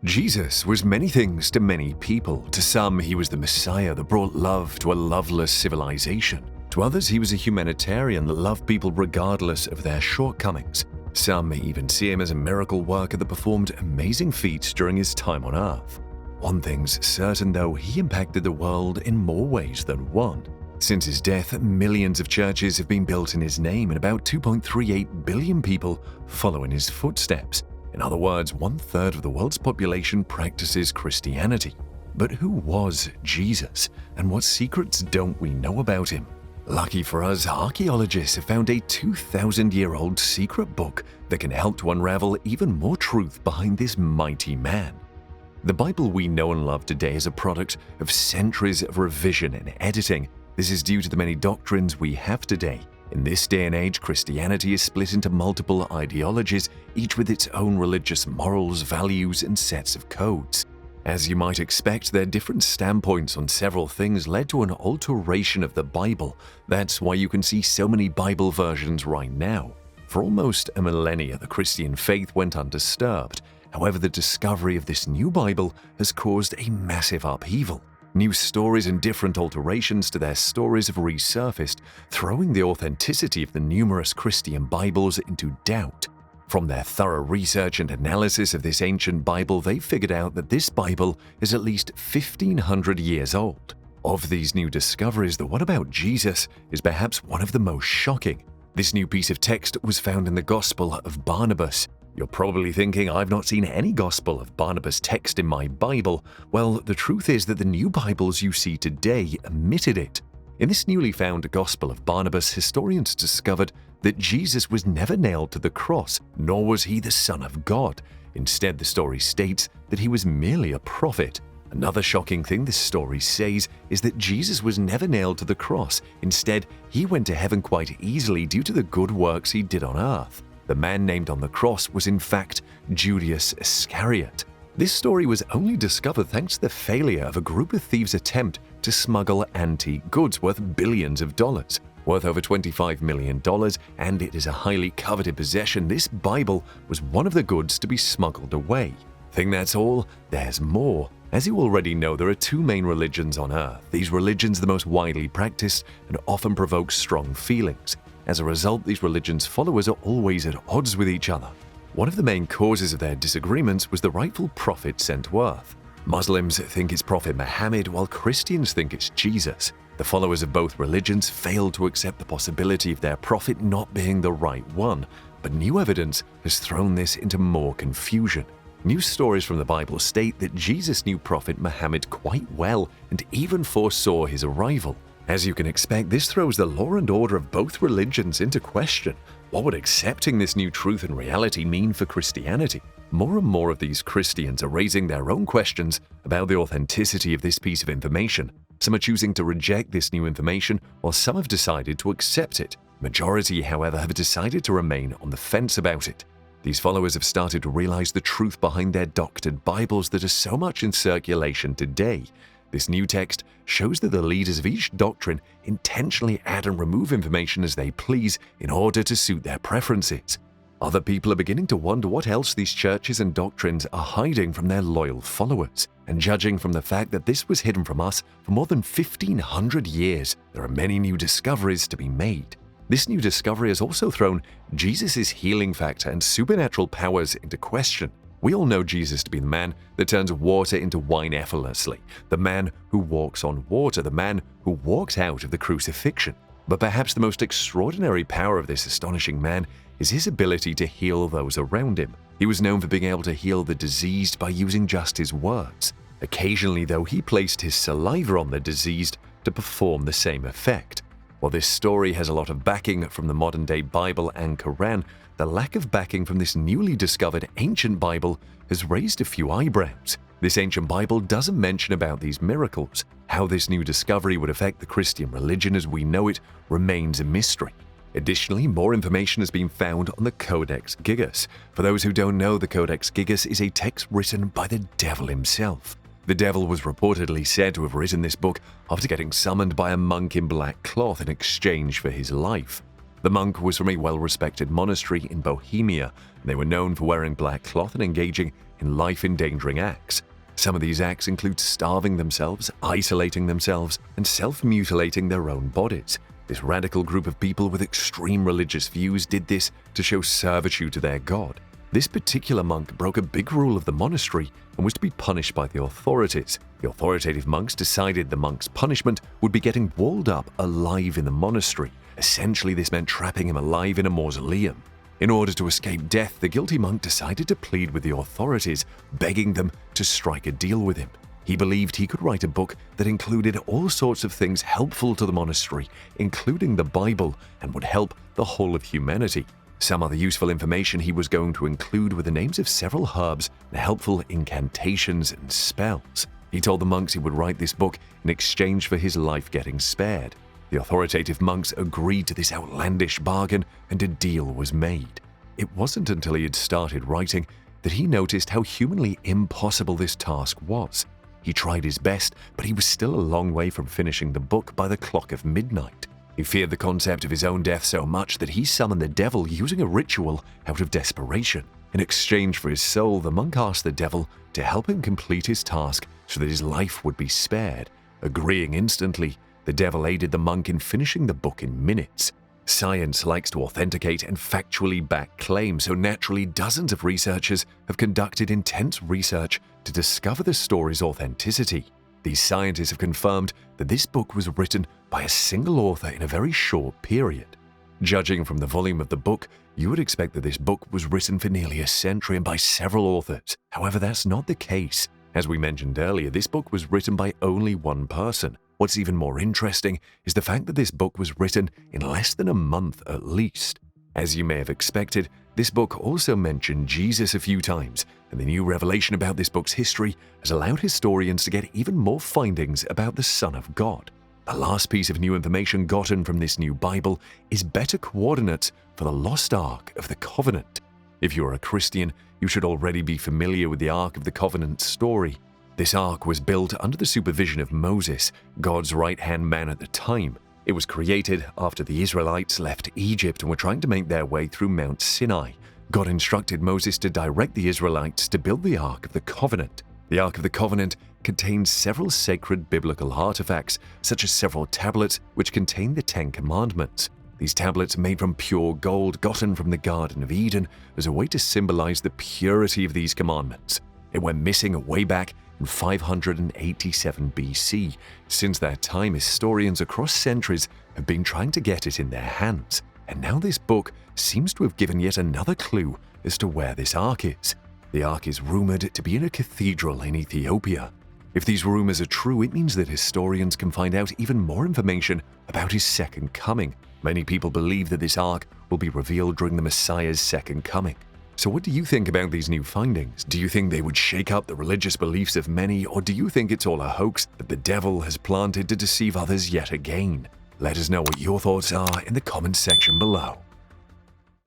Jesus was many things to many people. To some, he was the Messiah that brought love to a loveless civilization. To others, he was a humanitarian that loved people regardless of their shortcomings. Some even see him as a miracle worker that performed amazing feats during his time on Earth. One thing's certain though, he impacted the world in more ways than one. Since his death, millions of churches have been built in his name and about 2.38 billion people follow in his footsteps. In other words, 1/3 of the world's population practices Christianity. But who was Jesus, and what secrets don't we know about him? Lucky for us, archaeologists have found a 2,000-year-old secret book that can help to unravel even more truth behind this mighty man. The Bible we know and love today is a product of centuries of revision and editing. This is due to the many doctrines we have today. In this day and age, Christianity is split into multiple ideologies, each with its own religious morals, values, and sets of codes. As you might expect, their different standpoints on several things led to an alteration of the Bible. That's why you can see so many Bible versions right now. For almost a millennia, the Christian faith went undisturbed. However, the discovery of this new Bible has caused a massive upheaval. New stories and different alterations to their stories have resurfaced, throwing the authenticity of the numerous Christian Bibles into doubt. From their thorough research and analysis of this ancient Bible, they figured out that this Bible is at least 1,500 years old. Of these new discoveries, the one about Jesus is perhaps one of the most shocking. This new piece of text was found in the Gospel of Barnabas. You're probably thinking, I've not seen any Gospel of Barnabas text in my Bible. Well, the truth is that the new Bibles you see today omitted it. In this newly found Gospel of Barnabas, historians discovered that Jesus was never nailed to the cross, nor was he the Son of God. Instead, the story states that he was merely a prophet. Another shocking thing this story says is that Jesus was never nailed to the cross. Instead, he went to heaven quite easily due to the good works he did on earth. The man named on the cross was in fact Judas Iscariot. This story was only discovered thanks to the failure of a group of thieves' attempt to smuggle antique goods worth billions of dollars, worth over $25 million, and it is a highly coveted possession. This Bible was one of the goods to be smuggled away. Think that's all? There's more. As you already know, there are two main religions on earth. These religions are the most widely practiced and often provoke strong feelings. As a result, these religions' followers are always at odds with each other. One of the main causes of their disagreements was the rightful prophet sent to earth. Muslims think it's Prophet Muhammad, while Christians think it's Jesus. The followers of both religions failed to accept the possibility of their prophet not being the right one, but new evidence has thrown this into more confusion. New stories from the Bible state that Jesus knew Prophet Muhammad quite well and even foresaw his arrival. As you can expect, this throws the law and order of both religions into question. What would accepting this new truth and reality mean for Christianity? More and more of these Christians are raising their own questions about the authenticity of this piece of information. Some are choosing to reject this new information, while some have decided to accept it. Majority, however, have decided to remain on the fence about it. These followers have started to realize the truth behind their doctored Bibles that are so much in circulation today. This new text shows that the leaders of each doctrine intentionally add and remove information as they please in order to suit their preferences. Other people are beginning to wonder what else these churches and doctrines are hiding from their loyal followers. And judging from the fact that this was hidden from us for more than 1,500 years, there are many new discoveries to be made. This new discovery has also thrown Jesus' healing factor and supernatural powers into question. We all know Jesus to be the man that turns water into wine effortlessly, the man who walks on water, the man who walks out of the crucifixion. But perhaps the most extraordinary power of this astonishing man is his ability to heal those around him. He was known for being able to heal the diseased by using just his words. Occasionally, though, he placed his saliva on the diseased to perform the same effect. While this story has a lot of backing from the modern-day Bible and Quran, the lack of backing from this newly discovered ancient Bible has raised a few eyebrows. This ancient Bible doesn't mention about these miracles. How this new discovery would affect the Christian religion as we know it remains a mystery. Additionally, more information has been found on the Codex Gigas. For those who don't know, the Codex Gigas is a text written by the devil himself. The devil was reportedly said to have written this book after getting summoned by a monk in black cloth in exchange for his life. The monk was from a well-respected monastery in Bohemia, and they were known for wearing black cloth and engaging in life-endangering acts. Some of these acts include starving themselves, isolating themselves, and self-mutilating their own bodies. This radical group of people with extreme religious views did this to show servitude to their god. This particular monk broke a big rule of the monastery and was to be punished by the authorities. The authoritative monks decided the monk's punishment would be getting walled up alive in the monastery. Essentially, this meant trapping him alive in a mausoleum. In order to escape death, the guilty monk decided to plead with the authorities, begging them to strike a deal with him. He believed he could write a book that included all sorts of things helpful to the monastery, including the Bible, and would help the whole of humanity. Some other useful information he was going to include were the names of several herbs and helpful incantations and spells. He told the monks he would write this book in exchange for his life getting spared. The authoritative monks agreed to this outlandish bargain, and a deal was made. It wasn't until he had started writing that he noticed how humanly impossible this task was. He tried his best, but he was still a long way from finishing the book by the clock of midnight. He feared the concept of his own death so much that he summoned the devil using a ritual out of desperation. In exchange for his soul, the monk asked the devil to help him complete his task so that his life would be spared. Agreeing instantly, the devil aided the monk in finishing the book in minutes. Science likes to authenticate and factually back claims, so naturally dozens of researchers have conducted intense research to discover the story's authenticity. These scientists have confirmed that this book was written by a single author in a very short period. Judging from the volume of the book, you would expect that this book was written for nearly a century and by several authors. However, that's not the case. As we mentioned earlier, this book was written by only one person. What's even more interesting is the fact that this book was written in less than a month at least. As you may have expected, this book also mentioned Jesus a few times, and the new revelation about this book's history has allowed historians to get even more findings about the Son of God. The last piece of new information gotten from this new Bible is better coordinates for the lost Ark of the Covenant. If you are a Christian, you should already be familiar with the Ark of the Covenant story. This ark was built under the supervision of Moses, God's right-hand man at the time. It was created after the Israelites left Egypt and were trying to make their way through Mount Sinai. God instructed Moses to direct the Israelites to build the Ark of the Covenant. The Ark of the Covenant contains several sacred biblical artifacts, such as several tablets which contain the Ten Commandments. These tablets, made from pure gold gotten from the Garden of Eden, as a way to symbolize the purity of these commandments. It went missing way back in 587 BC. Since that time, historians across centuries have been trying to get it in their hands, and now this book seems to have given yet another clue as to where this ark is. The ark is rumored to be in a cathedral in Ethiopia. If these rumors are true, it means that historians can find out even more information about his second coming. Many people believe that this ark will be revealed during the Messiah's second coming. So what do you think about these new findings? Do you think they would shake up the religious beliefs of many, or do you think it's all a hoax that the devil has planted to deceive others yet again? Let us know what your thoughts are in the comments section below.